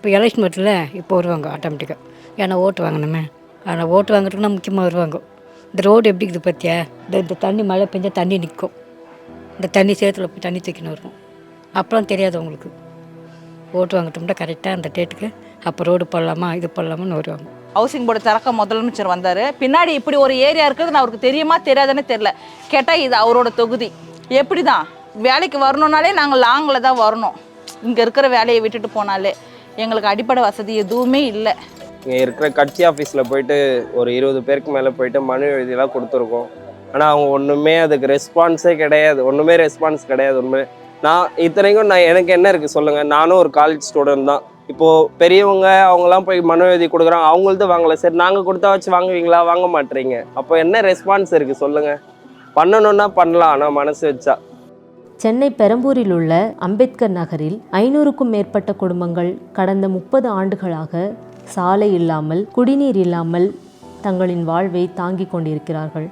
இப்போ எலெக்ஷன் மட்டும்ல இப்போ வருவாங்க ஆட்டோமேட்டிக்காக. ஏன்னா ஓட்டு வாங்கணுமே, ஆனால் ஓட்டு வாங்குறதுக்குன்னா முக்கியமாக வருவாங்க. இந்த ரோடு எப்படி இருக்குது பார்த்தியா, இந்த தண்ணி மழை பெஞ்சால் தண்ணி நிற்கும். இந்த தண்ணி சேத்துல போய் தண்ணி தூக்கின்னு வரும். அப்புறம் தெரியாது உங்களுக்கு. ஓட்டு வாங்கிட்டோம்னா கரெக்டாக அந்த டேட்டுக்கு அப்போ ரோடு போடலாமா இது போடலாமான்னு வருவாங்க. ஹவுசிங் போர்டு திறக்க முதலமைச்சர் வந்தார். பின்னாடி இப்படி ஒரு ஏரியா இருக்குதுன்னு அவருக்கு தெரியுமா தெரியாதுன்னு தெரில. கேட்டால் இது அவரோட தொகுதி. எப்படி தான் வேலைக்கு வரணுன்னாலே நாங்கள் லாங்கில் தான் வரணும். இங்கே இருக்கிற வேலையை விட்டுட்டு போனாலே எங்களுக்கு அடிப்படை வசதி எதுவுமே இல்லை. இங்கே இருக்கிற கட்சி ஆஃபீஸில் போயிட்டு ஒரு 20 பேருக்கு மேலே போயிட்டு மனு எழுதியெல்லாம் கொடுத்துருக்கோம். ஆனால் அவங்க ஒன்றுமே அதுக்கு ரெஸ்பான்ஸே கிடையாது. ஒன்றுமே ரெஸ்பான்ஸ் கிடையாது. நான் இத்தனைக்கும் எனக்கு என்ன இருக்குது சொல்லுங்கள். நானும் ஒரு காலேஜ் ஸ்டூடெண்ட் தான். இப்போது பெரியவங்க அவங்களாம் போய் மனு எழுதி கொடுக்குறாங்க, அவங்கள்ட்ட வாங்கலை. சரி நாங்கள் கொடுத்தா வச்சு வாங்குவீங்களா? வாங்க மாட்டேறீங்க. அப்போ என்ன ரெஸ்பான்ஸ் இருக்குது சொல்லுங்கள். பண்ணணுன்னா பண்ணலாம், ஆனால் மனசு வச்சா. சென்னை பெரம்பூரில் உள்ள அம்பேத்கர் நகரில் 500க்கும் மேற்பட்ட குடும்பங்கள் கடந்த 30 ஆண்டுகளாக சாலை இல்லாமல், குடிநீர் இல்லாமல் தங்களின் வாழ்வை தாங்கிக் கொண்டிருக்கிறார்கள்.